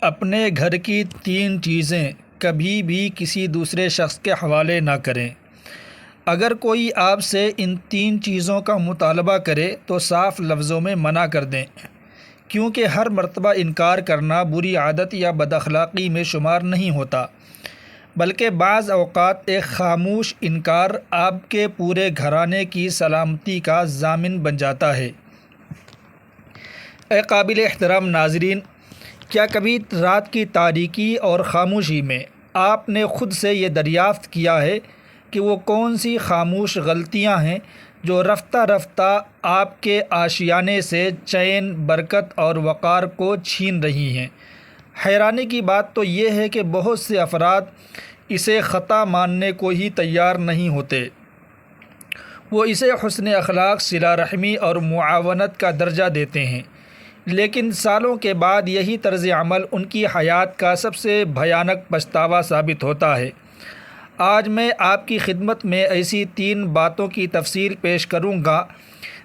اپنے گھر کی 3 چیزیں کبھی بھی کسی دوسرے شخص کے حوالے نہ کریں۔ اگر کوئی آپ سے ان 3 چیزوں کا مطالبہ کرے تو صاف لفظوں میں منع کر دیں، کیونکہ ہر مرتبہ انکار کرنا بری عادت یا بد اخلاقی میں شمار نہیں ہوتا، بلکہ بعض اوقات ایک خاموش انکار آپ کے پورے گھرانے کی سلامتی کا ضامن بن جاتا ہے۔ قابل احترام ناظرین، کیا کبھی رات کی تاریکی اور خاموشی میں آپ نے خود سے یہ دریافت کیا ہے کہ وہ کون سی خاموش غلطیاں ہیں جو رفتہ رفتہ آپ کے آشیانے سے چین، برکت اور وقار کو چھین رہی ہیں؟ حیرانی کی بات تو یہ ہے کہ بہت سے افراد اسے خطا ماننے کو ہی تیار نہیں ہوتے۔ وہ اسے حسن اخلاق، صلہ رحمی اور معاونت کا درجہ دیتے ہیں، لیکن سالوں کے بعد یہی طرز عمل ان کی حیات کا سب سے بھیانک پچھتاوا ثابت ہوتا ہے۔ آج میں آپ کی خدمت میں ایسی 3 باتوں کی تفصیل پیش کروں گا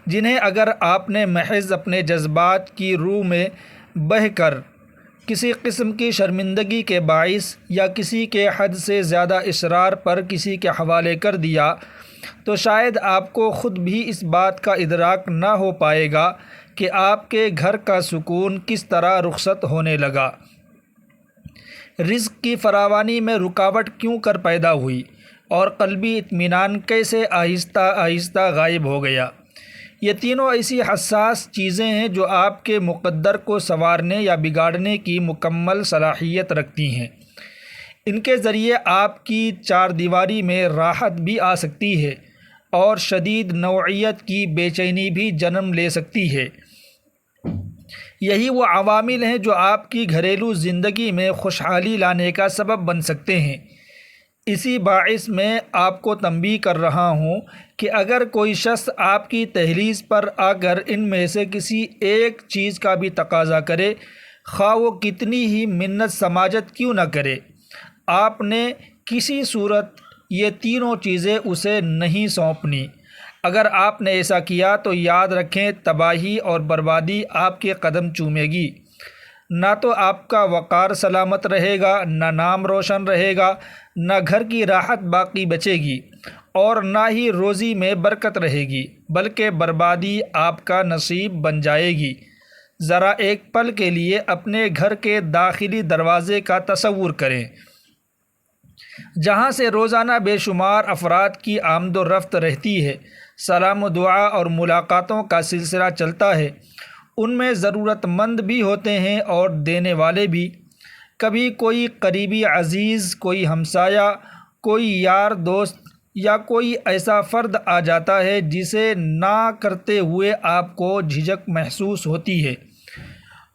جنہیں اگر آپ نے محض اپنے جذبات کی روح میں بہہ کر کسی قسم کی شرمندگی کے باعث یا کسی کے حد سے زیادہ اصرار پر کسی کے حوالے کر دیا تو شاید آپ کو خود بھی اس بات کا ادراک نہ ہو پائے گا کہ آپ کے گھر کا سکون کس طرح رخصت ہونے لگا، رزق کی فراوانی میں رکاوٹ کیوں کر پیدا ہوئی اور قلبی اطمینان کیسے آہستہ آہستہ غائب ہو گیا۔ یہ تینوں ایسی حساس چیزیں ہیں جو آپ کے مقدر کو سنوارنے یا بگاڑنے کی مکمل صلاحیت رکھتی ہیں۔ ان کے ذریعے آپ کی 4 دیواری میں راحت بھی آ سکتی ہے اور شدید نوعیت کی بے چینی بھی جنم لے سکتی ہے۔ یہی وہ عوامل ہیں جو آپ کی گھریلو زندگی میں خوشحالی لانے کا سبب بن سکتے ہیں۔ اسی باعث میں آپ کو تنبیہ کر رہا ہوں کہ اگر کوئی شخص آپ کی دہلیز پر آ کر ان میں سے کسی ایک چیز کا بھی تقاضا کرے، خواہ وہ کتنی ہی منت سماجت کیوں نہ کرے، آپ نے کسی صورت یہ تینوں چیزیں اسے نہیں سونپنی۔ اگر آپ نے ایسا کیا تو یاد رکھیں، تباہی اور بربادی آپ کے قدم چومے گی۔ نہ تو آپ کا وقار سلامت رہے گا، نہ نام روشن رہے گا، نہ گھر کی راحت باقی بچے گی اور نہ ہی روزی میں برکت رہے گی، بلکہ بربادی آپ کا نصیب بن جائے گی۔ ذرا ایک پل کے لیے اپنے گھر کے داخلی دروازے کا تصور کریں، جہاں سے روزانہ بے شمار افراد کی آمد و رفت رہتی ہے، سلام و دعا اور ملاقاتوں کا سلسلہ چلتا ہے۔ ان میں ضرورت مند بھی ہوتے ہیں اور دینے والے بھی۔ کبھی کوئی قریبی عزیز، کوئی ہمسایہ، کوئی یار دوست یا کوئی ایسا فرد آ جاتا ہے جسے نہ کرتے ہوئے آپ کو جھجک محسوس ہوتی ہے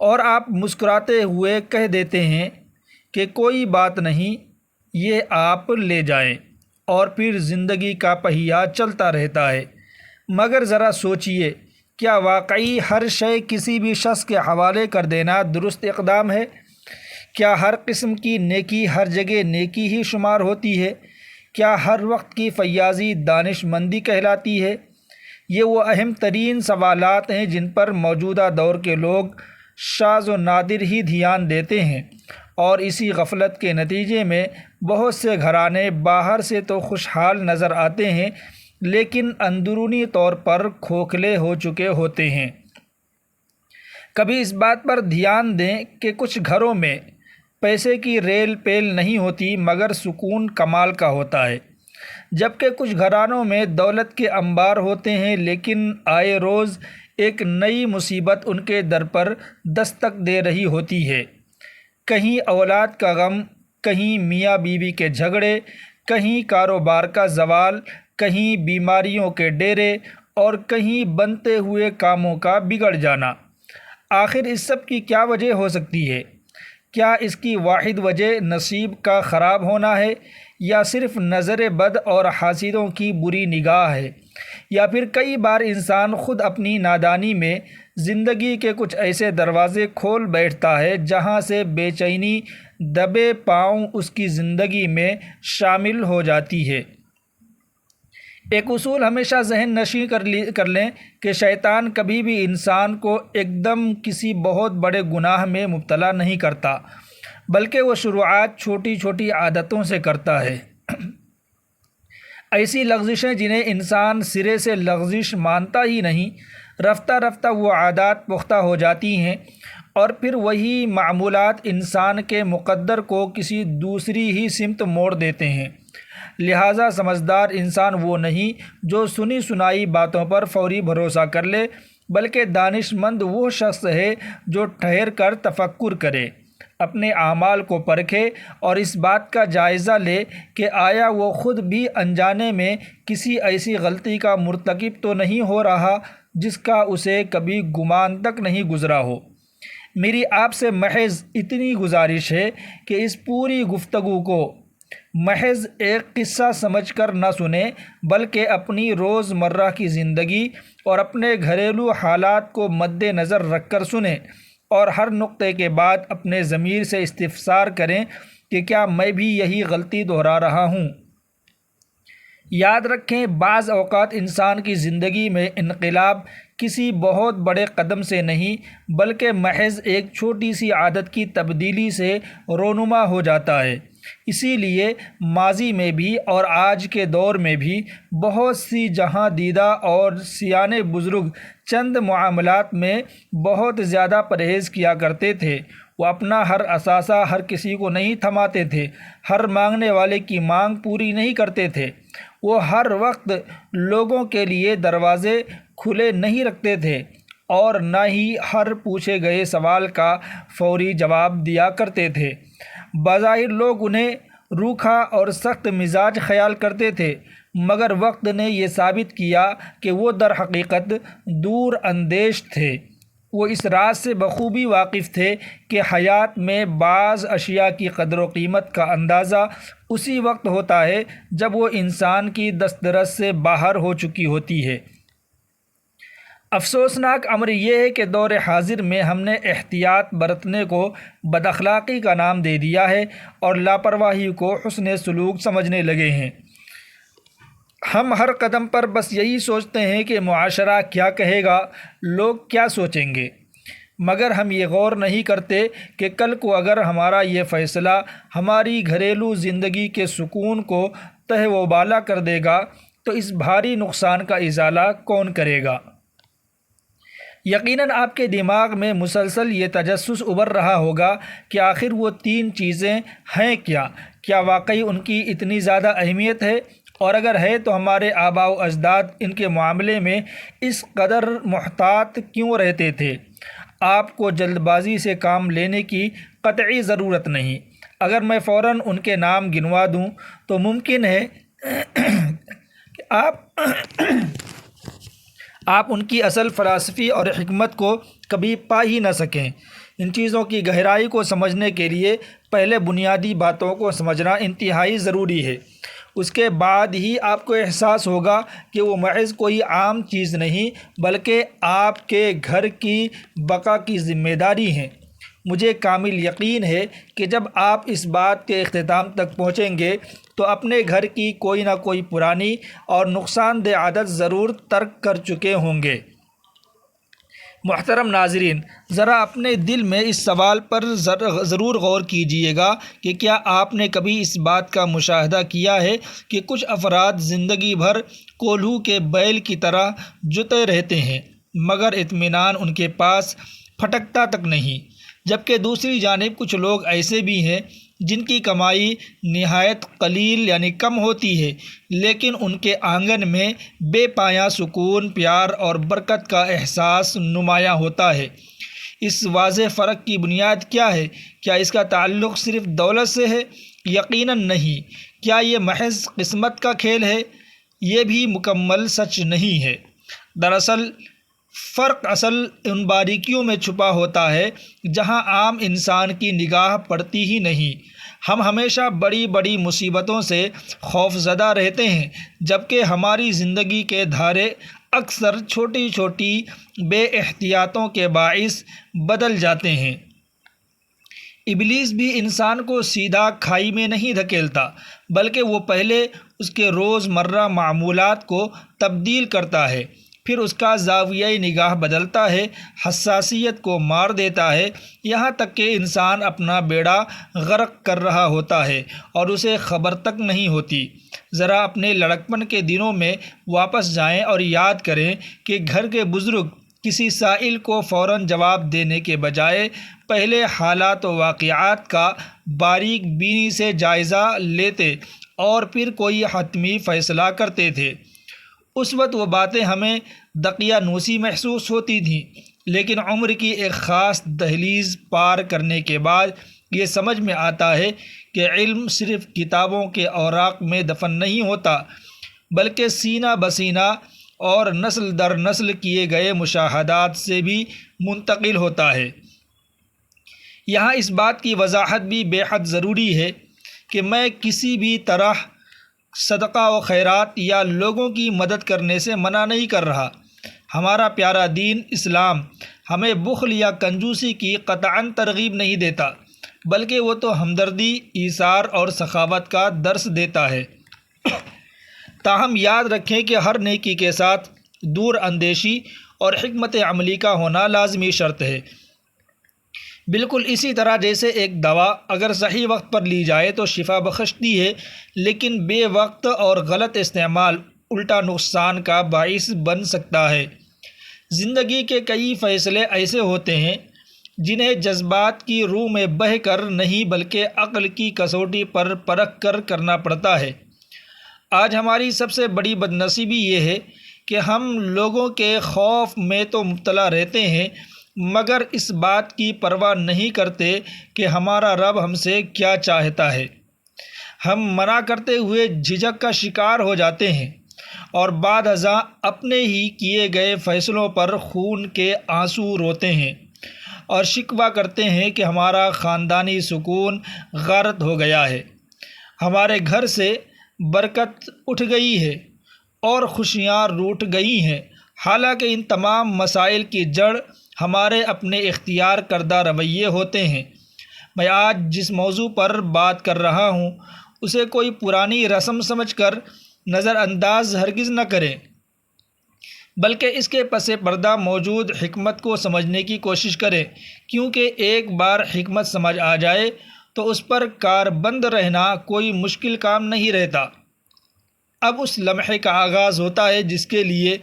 اور آپ مسکراتے ہوئے کہہ دیتے ہیں کہ کوئی بات نہیں، یہ آپ لے جائیں، اور پھر زندگی کا پہیہ چلتا رہتا ہے۔ مگر ذرا سوچئے، کیا واقعی ہر شے کسی بھی شخص کے حوالے کر دینا درست اقدام ہے؟ کیا ہر قسم کی نیکی ہر جگہ نیکی ہی شمار ہوتی ہے؟ کیا ہر وقت کی فیاضی دانش مندی کہلاتی ہے؟ یہ وہ اہم ترین سوالات ہیں جن پر موجودہ دور کے لوگ شاذ و نادر ہی دھیان دیتے ہیں، اور اسی غفلت کے نتیجے میں بہت سے گھرانے باہر سے تو خوشحال نظر آتے ہیں لیکن اندرونی طور پر کھوکھلے ہو چکے ہوتے ہیں۔ کبھی اس بات پر دھیان دیں کہ کچھ گھروں میں پیسے کی ریل پیل نہیں ہوتی مگر سکون کمال کا ہوتا ہے، جبکہ کچھ گھرانوں میں دولت کے انبار ہوتے ہیں لیکن آئے روز ایک نئی مصیبت ان کے در پر دستک دے رہی ہوتی ہے۔ کہیں اولاد کا غم، کہیں میاں بیوی کے جھگڑے، کہیں کاروبار کا زوال، کہیں بیماریوں کے ڈیرے اور کہیں بنتے ہوئے کاموں کا بگڑ جانا۔ آخر اس سب کی کیا وجہ ہو سکتی ہے؟ کیا اس کی واحد وجہ نصیب کا خراب ہونا ہے، یا صرف نظر بد اور حاسدوں کی بری نگاہ ہے، یا پھر کئی بار انسان خود اپنی نادانی میں زندگی کے کچھ ایسے دروازے کھول بیٹھتا ہے جہاں سے بے چینی دبے پاؤں اس کی زندگی میں شامل ہو جاتی ہے؟ ایک اصول ہمیشہ ذہن نشین کر لیں کہ شیطان کبھی بھی انسان کو ایک دم کسی بہت بڑے گناہ میں مبتلا نہیں کرتا۔ بلکہ وہ شروعات چھوٹی چھوٹی عادتوں سے کرتا ہے۔ ایسی لغزشیں جنہیں انسان سرے سے لغزش مانتا ہی نہیں، رفتہ رفتہ وہ عادات پختہ ہو جاتی ہیں، اور پھر وہی معمولات انسان کے مقدر کو کسی دوسری ہی سمت موڑ دیتے ہیں۔ لہٰذا سمجھدار انسان وہ نہیں جو سنی سنائی باتوں پر فوری بھروسہ کر لے، بلکہ دانش مند وہ شخص ہے جو ٹھہر کر تفکر کرے، اپنے اعمال کو پرکھے اور اس بات کا جائزہ لے کہ آیا وہ خود بھی انجانے میں کسی ایسی غلطی کا مرتکب تو نہیں ہو رہا جس کا اسے کبھی گمان تک نہیں گزرا ہو۔ میری آپ سے محض اتنی گزارش ہے کہ اس پوری گفتگو کو محض ایک قصہ سمجھ کر نہ سنیں، بلکہ اپنی روز مرہ کی زندگی اور اپنے گھریلو حالات کو مد نظر رکھ کر سنیں، اور ہر نقطے کے بعد اپنے ضمیر سے استفسار کریں کہ کیا میں بھی یہی غلطی دہرا رہا ہوں۔ یاد رکھیں، بعض اوقات انسان کی زندگی میں انقلاب کسی بہت بڑے قدم سے نہیں، بلکہ محض ایک چھوٹی سی عادت کی تبدیلی سے رونما ہو جاتا ہے۔ اسی لیے ماضی میں بھی اور آج کے دور میں بھی بہت سی جہاں دیدہ اور سیانے بزرگ چند معاملات میں بہت زیادہ پرہیز کیا کرتے تھے۔ وہ اپنا ہر اثاثہ ہر کسی کو نہیں تھماتے تھے، ہر مانگنے والے کی مانگ پوری نہیں کرتے تھے، وہ ہر وقت لوگوں کے لیے دروازے کھلے نہیں رکھتے تھے، اور نہ ہی ہر پوچھے گئے سوال کا فوری جواب دیا کرتے تھے۔ بظاہر لوگ انہیں روکھا اور سخت مزاج خیال کرتے تھے، مگر وقت نے یہ ثابت کیا کہ وہ در حقیقت دور اندیش تھے۔ وہ اس راز سے بخوبی واقف تھے کہ حیات میں بعض اشیاء کی قدر و قیمت کا اندازہ اسی وقت ہوتا ہے جب وہ انسان کی دسترس سے باہر ہو چکی ہوتی ہے۔ افسوسناک امر یہ ہے کہ دور حاضر میں ہم نے احتیاط برتنے کو بد اخلاقی کا نام دے دیا ہے اور لاپرواہی کو حسن سلوک سمجھنے لگے ہیں۔ ہم ہر قدم پر بس یہی سوچتے ہیں کہ معاشرہ کیا کہے گا، لوگ کیا سوچیں گے، مگر ہم یہ غور نہیں کرتے کہ کل کو اگر ہمارا یہ فیصلہ ہماری گھریلو زندگی کے سکون کو تہ و بالا کر دے گا تو اس بھاری نقصان کا ازالہ کون کرے گا؟ یقیناً آپ کے دماغ میں مسلسل یہ تجسس ابھر رہا ہوگا کہ آخر وہ تین چیزیں ہیں کیا واقعی ان کی اتنی زیادہ اہمیت ہے، اور اگر ہے تو ہمارے آباء و اجداد ان کے معاملے میں اس قدر محتاط کیوں رہتے تھے؟ آپ کو جلد بازی سے کام لینے کی قطعی ضرورت نہیں۔ اگر میں فوراً ان کے نام گنوا دوں تو ممکن ہے کہ آپ ان کی اصل فلسفی اور حکمت کو کبھی پا ہی نہ سکیں۔ ان چیزوں کی گہرائی کو سمجھنے کے لیے پہلے بنیادی باتوں کو سمجھنا انتہائی ضروری ہے۔ اس کے بعد ہی آپ کو احساس ہوگا کہ وہ محض کوئی عام چیز نہیں، بلکہ آپ کے گھر کی بقا کی ذمہ داری ہیں۔ مجھے کامل یقین ہے کہ جب آپ اس بات کے اختتام تک پہنچیں گے تو اپنے گھر کی کوئی نہ کوئی پرانی اور نقصان دہ عادت ضرور ترک کر چکے ہوں گے۔ محترم ناظرین، ذرا اپنے دل میں اس سوال پر ضرور غور کیجئے گا کہ کیا آپ نے کبھی اس بات کا مشاہدہ کیا ہے کہ کچھ افراد زندگی بھر کولہو کے بیل کی طرح جتے رہتے ہیں، مگر اطمینان ان کے پاس پھٹکتا تک نہیں، جبکہ دوسری جانب کچھ لوگ ایسے بھی ہیں جن کی کمائی نہایت قلیل یعنی کم ہوتی ہے، لیکن ان کے آنگن میں بے پایہ سکون، پیار اور برکت کا احساس نمایاں ہوتا ہے۔ اس واضح فرق کی بنیاد کیا ہے؟ کیا اس کا تعلق صرف دولت سے ہے؟ یقیناً نہیں۔ کیا یہ محض قسمت کا کھیل ہے؟ یہ بھی مکمل سچ نہیں ہے۔ دراصل فرق ان باریکیوں میں چھپا ہوتا ہے جہاں عام انسان کی نگاہ پڑتی ہی نہیں۔ ہم ہمیشہ بڑی بڑی مصیبتوں سے خوف زدہ رہتے ہیں، جبکہ ہماری زندگی کے دھارے اکثر چھوٹی چھوٹی بے احتیاطوں کے باعث بدل جاتے ہیں۔ ابلیس بھی انسان کو سیدھا کھائی میں نہیں دھکیلتا، بلکہ وہ پہلے اس کے روز مرہ معمولات کو تبدیل کرتا ہے۔ پھر اس کا زاویہ نگاہ بدلتا ہے، حساسیت کو مار دیتا ہے، یہاں تک کہ انسان اپنا بیڑا غرق کر رہا ہوتا ہے اور اسے خبر تک نہیں ہوتی۔ ذرا اپنے لڑکپن کے دنوں میں واپس جائیں اور یاد کریں کہ گھر کے بزرگ کسی سائل کو فوراً جواب دینے کے بجائے پہلے حالات و واقعات کا باریک بینی سے جائزہ لیتے اور پھر کوئی حتمی فیصلہ کرتے تھے۔ اس وقت وہ باتیں ہمیں دقیانوسی محسوس ہوتی تھیں، لیکن عمر کی ایک خاص دہلیز پار کرنے کے بعد یہ سمجھ میں آتا ہے کہ علم صرف کتابوں کے اوراق میں دفن نہیں ہوتا، بلکہ سینہ بسینہ اور نسل در نسل کیے گئے مشاہدات سے بھی منتقل ہوتا ہے۔ یہاں اس بات کی وضاحت بھی بے حد ضروری ہے کہ میں کسی بھی طرح صدقہ و خیرات یا لوگوں کی مدد کرنے سے منع نہیں کر رہا۔ ہمارا پیارا دین اسلام ہمیں بخل یا کنجوسی کی قطعاً ترغیب نہیں دیتا، بلکہ وہ تو ہمدردی، ایثار اور سخاوت کا درس دیتا ہے۔ تاہم یاد رکھیں کہ ہر نیکی کے ساتھ دور اندیشی اور حکمت عملی کا ہونا لازمی شرط ہے۔ بالکل اسی طرح جیسے ایک دوا اگر صحیح وقت پر لی جائے تو شفا بخشتی ہے، لیکن بے وقت اور غلط استعمال الٹا نقصان کا باعث بن سکتا ہے۔ زندگی کے کئی فیصلے ایسے ہوتے ہیں جنہیں جذبات کی روح میں بہہ کر نہیں بلکہ عقل کی کسوٹی پر پرکھ کر کرنا پڑتا ہے۔ آج ہماری سب سے بڑی بدنصیبی یہ ہے کہ ہم لوگوں کے خوف میں تو مبتلا رہتے ہیں، مگر اس بات کی پرواہ نہیں کرتے کہ ہمارا رب ہم سے کیا چاہتا ہے۔ ہم منع کرتے ہوئے جھجک کا شکار ہو جاتے ہیں اور بعد ازاں اپنے ہی کیے گئے فیصلوں پر خون کے آنسو روتے ہیں اور شکوہ کرتے ہیں کہ ہمارا خاندانی سکون غارت ہو گیا ہے، ہمارے گھر سے برکت اٹھ گئی ہے اور خوشیاں روٹھ گئی ہیں، حالانکہ ان تمام مسائل کی جڑ ہمارے اپنے اختیار کردہ رویے ہوتے ہیں۔ میں آج جس موضوع پر بات کر رہا ہوں اسے کوئی پرانی رسم سمجھ کر نظر انداز ہرگز نہ کریں، بلکہ اس کے پس پردہ موجود حکمت کو سمجھنے کی کوشش کریں، کیونکہ ایک بار حکمت سمجھ آ جائے تو اس پر کاربند رہنا کوئی مشکل کام نہیں رہتا۔ اب اس لمحے کا آغاز ہوتا ہے جس کے لیے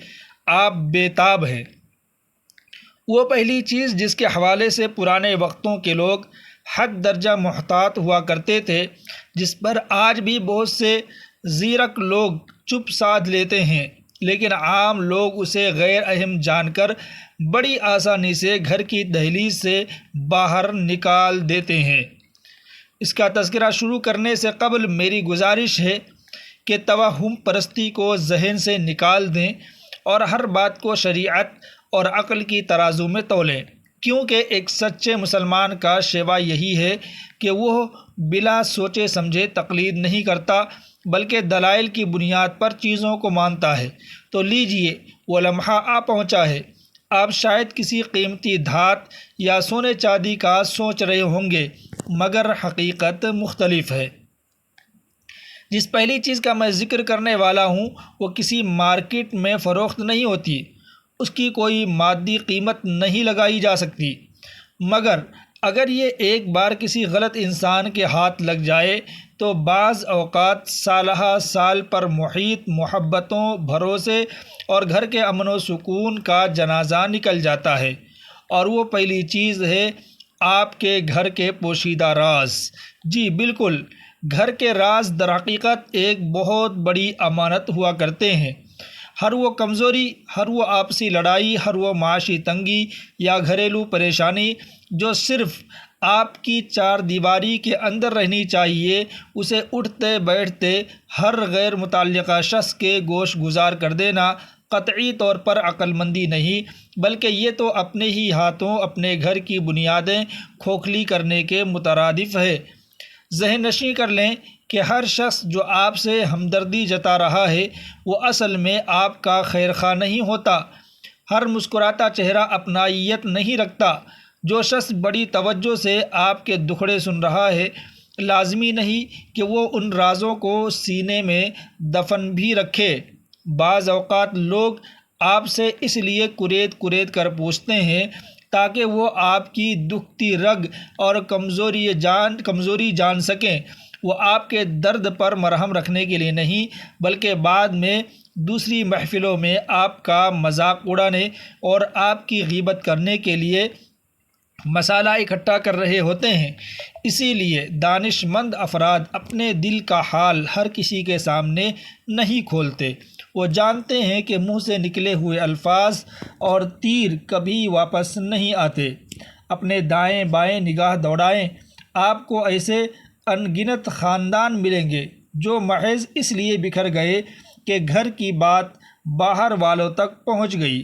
آپ بے تاب ہیں۔ وہ پہلی چیز جس کے حوالے سے پرانے وقتوں کے لوگ حد درجہ محتاط ہوا کرتے تھے، جس پر آج بھی بہت سے زیرک لوگ چپ سادھ لیتے ہیں، لیکن عام لوگ اسے غیر اہم جان کر بڑی آسانی سے گھر کی دہلیز سے باہر نکال دیتے ہیں۔ اس کا تذکرہ شروع کرنے سے قبل میری گزارش ہے کہ توہم پرستی کو ذہن سے نکال دیں اور ہر بات کو شریعت اور عقل کی ترازو میں تولیں، کیونکہ ایک سچے مسلمان کا شیوا یہی ہے کہ وہ بلا سوچے سمجھے تقلید نہیں کرتا، بلکہ دلائل کی بنیاد پر چیزوں کو مانتا ہے۔ تو لیجئے وہ لمحہ آ پہنچا ہے۔ آپ شاید کسی قیمتی دھات یا سونے چاندی کا سوچ رہے ہوں گے، مگر حقیقت مختلف ہے۔ جس پہلی چیز کا میں ذکر کرنے والا ہوں وہ کسی مارکیٹ میں فروخت نہیں ہوتی، اس کی کوئی مادی قیمت نہیں لگائی جا سکتی، مگر اگر یہ ایک بار کسی غلط انسان کے ہاتھ لگ جائے تو بعض اوقات سالہ سال پر محیط محبتوں، بھروسے اور گھر کے امن و سکون کا جنازہ نکل جاتا ہے۔ اور وہ پہلی چیز ہے آپ کے گھر کے پوشیدہ راز۔ جی بالکل، گھر کے راز در حقیقت ایک بہت بڑی امانت ہوا کرتے ہیں۔ ہر وہ کمزوری، ہر وہ آپسی لڑائی، ہر وہ معاشی تنگی یا گھریلو پریشانی جو صرف آپ کی چار دیواری کے اندر رہنی چاہیے، اسے اٹھتے بیٹھتے ہر غیر متعلقہ شخص کے گوش گزار کر دینا قطعی طور پر عقل مندی نہیں، بلکہ یہ تو اپنے ہی ہاتھوں اپنے گھر کی بنیادیں کھوکھلی کرنے کے مترادف ہے۔ ذہن نشین کر لیں کہ ہر شخص جو آپ سے ہمدردی جتا رہا ہے وہ اصل میں آپ کا خیر خواہ نہیں ہوتا۔ ہر مسکراتا چہرہ اپنائیت نہیں رکھتا۔ جو شخص بڑی توجہ سے آپ کے دکھڑے سن رہا ہے، لازمی نہیں کہ وہ ان رازوں کو سینے میں دفن بھی رکھے۔ بعض اوقات لوگ آپ سے اس لیے کرید کر پوچھتے ہیں تاکہ وہ آپ کی دکھتی رگ اور کمزوری جان سکیں۔ وہ آپ کے درد پر مرہم رکھنے کے لیے نہیں بلکہ بعد میں دوسری محفلوں میں آپ کا مذاق اڑانے اور آپ کی غیبت کرنے کے لیے مسالہ اکٹھا کر رہے ہوتے ہیں۔ اسی لیے دانش مند افراد اپنے دل کا حال ہر کسی کے سامنے نہیں کھولتے۔ وہ جانتے ہیں کہ منہ سے نکلے ہوئے الفاظ اور تیر کبھی واپس نہیں آتے۔ اپنے دائیں بائیں نگاہ دوڑائیں، آپ کو ایسے ان گنت خاندان ملیں گے جو محض اس لیے بکھر گئے کہ گھر کی بات باہر والوں تک پہنچ گئی۔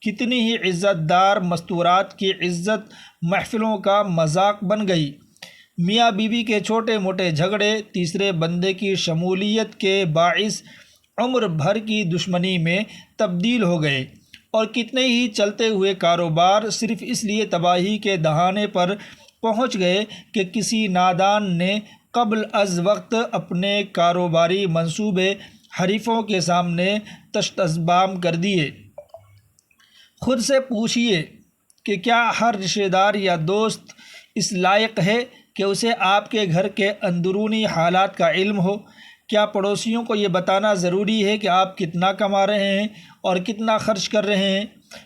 کتنی ہی عزت دار مستورات کی عزت محفلوں کا مذاق بن گئی۔ میاں بیوی کے چھوٹے موٹے جھگڑے تیسرے بندے کی شمولیت کے باعث عمر بھر کی دشمنی میں تبدیل ہو گئے، اور کتنے ہی چلتے ہوئے کاروبار صرف اس لیے تباہی کے دہانے پر پہنچ گئے کہ کسی نادان نے قبل از وقت اپنے کاروباری منصوبے حریفوں کے سامنے تشت ازبام کر دیے۔ خود سے پوچھئے کہ کیا ہر رشتہ دار یا دوست اس لائق ہے کہ اسے آپ کے گھر کے اندرونی حالات کا علم ہو؟ کیا پڑوسیوں کو یہ بتانا ضروری ہے کہ آپ کتنا کما رہے ہیں اور کتنا خرچ کر رہے ہیں،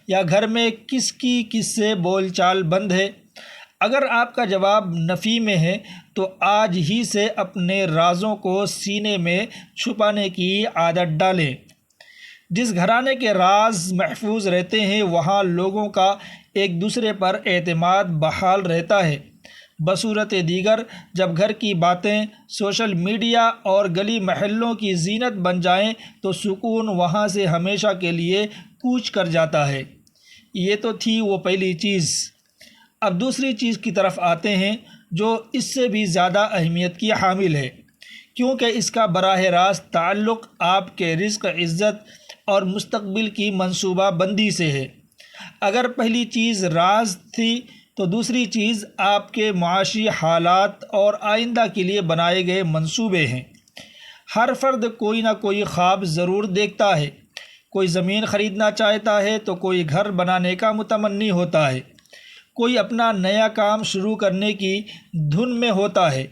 یا گھر میں کس کی کس سے بول چال بند ہے؟ اگر آپ کا جواب نفی میں ہے تو آج ہی سے اپنے رازوں کو سینے میں چھپانے کی عادت ڈالیں۔ جس گھرانے کے راز محفوظ رہتے ہیں وہاں لوگوں کا ایک دوسرے پر اعتماد بحال رہتا ہے۔ بصورت دیگر جب گھر کی باتیں سوشل میڈیا اور گلی محلوں کی زینت بن جائیں تو سکون وہاں سے ہمیشہ کے لیے کوچ کر جاتا ہے۔ یہ تو تھی وہ پہلی چیز۔ اب دوسری چیز کی طرف آتے ہیں جو اس سے بھی زیادہ اہمیت کی حامل ہے، کیونکہ اس کا براہ راست تعلق آپ کے رزق، عزت اور مستقبل کی منصوبہ بندی سے ہے۔ اگر پہلی چیز راز تھی تو دوسری چیز آپ کے معاشی حالات اور آئندہ کے لیے بنائے گئے منصوبے ہیں۔ ہر فرد کوئی نہ کوئی خواب ضرور دیکھتا ہے۔ کوئی زمین خریدنا چاہتا ہے تو کوئی گھر بنانے کا متمنی ہوتا ہے، کوئی اپنا نیا کام شروع کرنے کی دھن میں ہوتا ہے،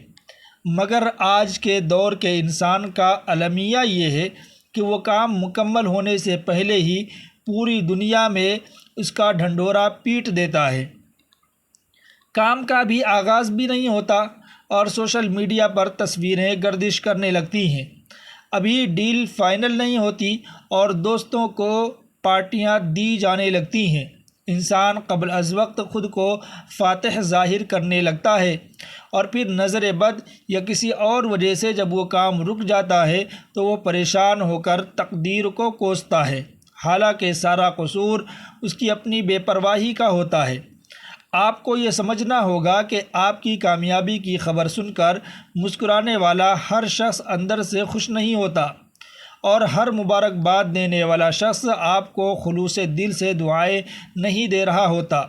مگر آج کے دور کے انسان کا المیہ یہ ہے کہ وہ کام مکمل ہونے سے پہلے ہی پوری دنیا میں اس کا ڈھنڈورا پیٹ دیتا ہے۔ کام کا بھی آغاز بھی نہیں ہوتا اور سوشل میڈیا پر تصویریں گردش کرنے لگتی ہیں۔ ابھی ڈیل فائنل نہیں ہوتی اور دوستوں کو پارٹیاں دی جانے لگتی ہیں۔ انسان قبل از وقت خود کو فاتح ظاہر کرنے لگتا ہے، اور پھر نظر بد یا کسی اور وجہ سے جب وہ کام رک جاتا ہے تو وہ پریشان ہو کر تقدیر کو کوستا ہے، حالانکہ سارا قصور اس کی اپنی بے پرواہی کا ہوتا ہے۔ آپ کو یہ سمجھنا ہوگا کہ آپ کی کامیابی کی خبر سن کر مسکرانے والا ہر شخص اندر سے خوش نہیں ہوتا، اور ہر مبارکباد دینے والا شخص آپ کو خلوص دل سے دعائیں نہیں دے رہا ہوتا۔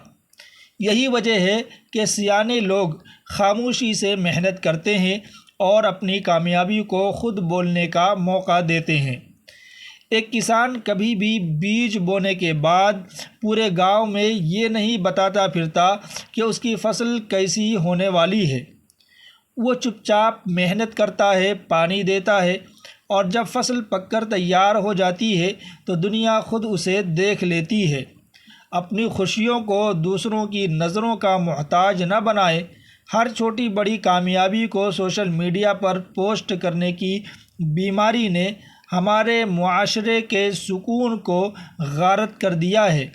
یہی وجہ ہے کہ سیانے لوگ خاموشی سے محنت کرتے ہیں اور اپنی کامیابی کو خود بولنے کا موقع دیتے ہیں۔ ایک کسان کبھی بھی بیج بونے کے بعد پورے گاؤں میں یہ نہیں بتاتا پھرتا کہ اس کی فصل کیسی ہونے والی ہے۔ وہ چپ چاپ محنت کرتا ہے، پانی دیتا ہے، اور جب فصل پک کر تیار ہو جاتی ہے تو دنیا خود اسے دیکھ لیتی ہے۔ اپنی خوشیوں کو دوسروں کی نظروں کا محتاج نہ بنائیں۔ ہر چھوٹی بڑی کامیابی کو سوشل میڈیا پر پوسٹ کرنے کی بیماری نے ہمارے معاشرے کے سکون کو غارت کر دیا ہے۔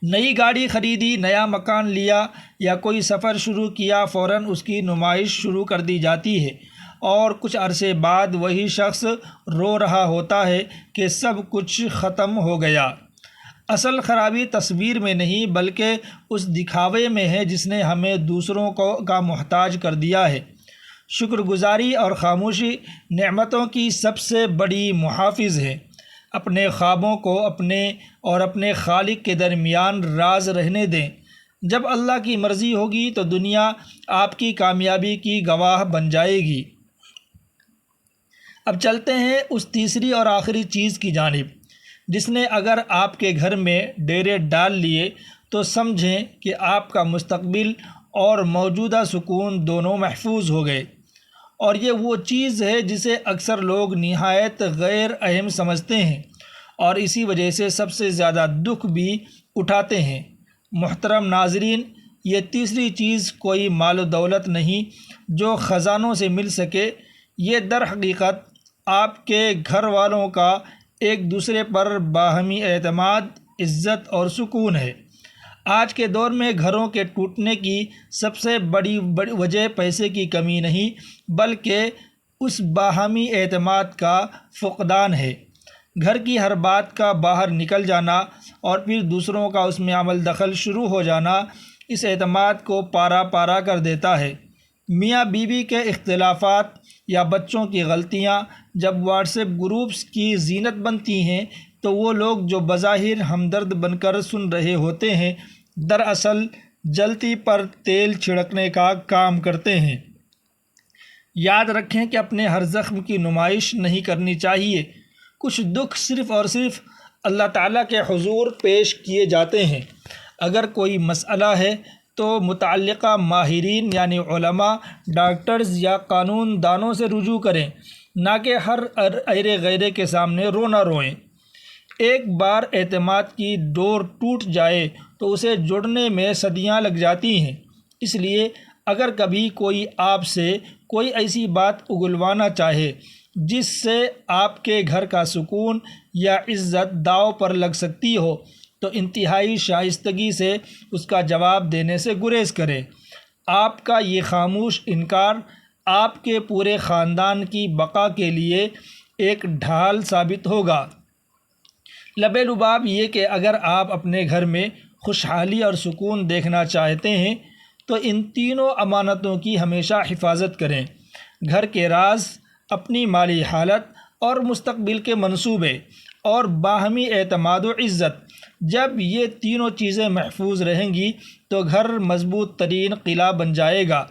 نئی گاڑی خریدی، نیا مکان لیا یا کوئی سفر شروع کیا، فوراً اس کی نمائش شروع کر دی جاتی ہے، اور کچھ عرصے بعد وہی شخص رو رہا ہوتا ہے کہ سب کچھ ختم ہو گیا۔ اصل خرابی تصویر میں نہیں بلکہ اس دکھاوے میں ہے جس نے ہمیں دوسروں کا محتاج کر دیا ہے۔ شکر گزاری اور خاموشی نعمتوں کی سب سے بڑی محافظ ہے۔ اپنے خوابوں کو اپنے خالق کے درمیان راز رہنے دیں۔ جب اللہ کی مرضی ہوگی تو دنیا آپ کی کامیابی کی گواہ بن جائے گی۔ اب چلتے ہیں اس تیسری اور آخری چیز کی جانب جس نے اگر آپ کے گھر میں ڈیرے ڈال لیے تو سمجھیں کہ آپ کا مستقبل اور موجودہ سکون دونوں محفوظ ہو گئے۔ اور یہ وہ چیز ہے جسے اکثر لوگ نہایت غیر اہم سمجھتے ہیں اور اسی وجہ سے سب سے زیادہ دکھ بھی اٹھاتے ہیں۔ محترم ناظرین، یہ تیسری چیز کوئی مال و دولت نہیں جو خزانوں سے مل سکے، یہ در حقیقت آپ کے گھر والوں کا ایک دوسرے پر باہمی اعتماد، عزت اور سکون ہے۔ آج کے دور میں گھروں کے ٹوٹنے کی سب سے بڑی وجہ پیسے کی کمی نہیں بلکہ اس باہمی اعتماد کا فقدان ہے۔ گھر کی ہر بات کا باہر نکل جانا اور پھر دوسروں کا اس میں عمل دخل شروع ہو جانا اس اعتماد کو پارا پارا کر دیتا ہے۔ میاں بیوی کے اختلافات یا بچوں کی غلطیاں جب واٹس ایپ گروپس کی زینت بنتی ہیں تو وہ لوگ جو بظاہر ہمدرد بن کر سن رہے ہوتے ہیں دراصل جلتی پر تیل چھڑکنے کا کام کرتے ہیں۔ یاد رکھیں کہ اپنے ہر زخم کی نمائش نہیں کرنی چاہیے۔ کچھ دکھ صرف اور صرف اللہ تعالیٰ کے حضور پیش کیے جاتے ہیں۔ اگر کوئی مسئلہ ہے تو متعلقہ ماہرین یعنی علماء، ڈاکٹرز یا قانون دانوں سے رجوع کریں، نہ کہ ہر ایرے غیرے کے سامنے رونا روئیں۔ ایک بار اعتماد کی ڈور ٹوٹ جائے تو اسے جوڑنے میں صدیاں لگ جاتی ہیں۔ اس لیے اگر کبھی کوئی آپ سے کوئی ایسی بات اگلوانا چاہے جس سے آپ کے گھر کا سکون یا عزت داؤ پر لگ سکتی ہو تو انتہائی شائستگی سے اس کا جواب دینے سے گریز کریں۔ آپ کا یہ خاموش انکار آپ کے پورے خاندان کی بقا کے لیے ایک ڈھال ثابت ہوگا۔ لب لباب یہ کہ اگر آپ اپنے گھر میں خوشحالی اور سکون دیکھنا چاہتے ہیں تو ان تینوں امانتوں کی ہمیشہ حفاظت کریں: گھر کے راز، اپنی مالی حالت اور مستقبل کے منصوبے، اور باہمی اعتماد و عزت۔ جب یہ تینوں چیزیں محفوظ رہیں گی تو گھر مضبوط ترین قلعہ بن جائے گا۔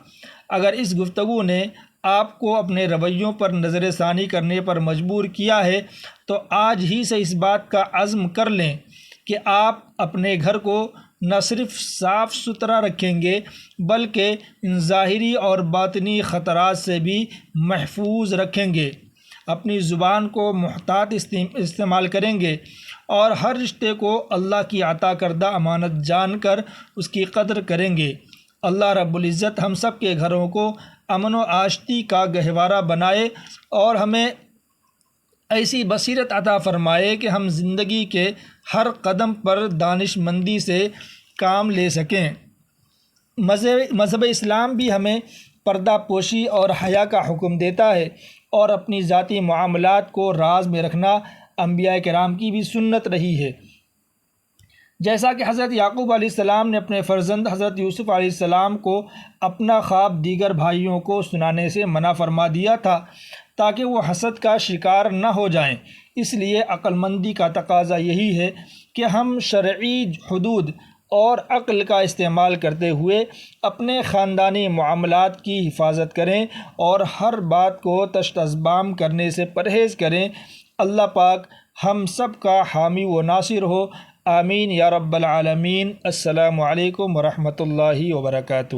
اگر اس گفتگو نے آپ کو اپنے رویوں پر نظر ثانی کرنے پر مجبور کیا ہے تو آج ہی سے اس بات کا عزم کر لیں کہ آپ اپنے گھر کو نہ صرف صاف ستھرا رکھیں گے بلکہ ان ظاہری اور باطنی خطرات سے بھی محفوظ رکھیں گے۔ اپنی زبان کو محتاط استعمال کریں گے اور ہر رشتے کو اللہ کی عطا کردہ امانت جان کر اس کی قدر کریں گے۔ اللہ رب العزت ہم سب کے گھروں کو امن و آشتی کا گہوارہ بنائے اور ہمیں ایسی بصیرت عطا فرمائے کہ ہم زندگی کے ہر قدم پر دانش مندی سے کام لے سکیں۔ مذہب اسلام بھی ہمیں پردہ پوشی اور حیا کا حکم دیتا ہے اور اپنی ذاتی معاملات کو راز میں رکھنا انبیاء کرام کی بھی سنت رہی ہے۔ جیسا کہ حضرت یعقوب علیہ السلام نے اپنے فرزند حضرت یوسف علیہ السلام کو اپنا خواب دیگر بھائیوں کو سنانے سے منع فرما دیا تھا تاکہ وہ حسد کا شکار نہ ہو جائیں۔ اس لیے عقل مندی کا تقاضا یہی ہے کہ ہم شرعی حدود اور عقل کا استعمال کرتے ہوئے اپنے خاندانی معاملات کی حفاظت کریں اور ہر بات کو تشت ازبام کرنے سے پرہیز کریں۔ اللہ پاک ہم سب کا حامی و ناصر ہو، آمین یا رب العالمین۔ السلام علیکم ورحمۃ اللہ وبرکاتہ۔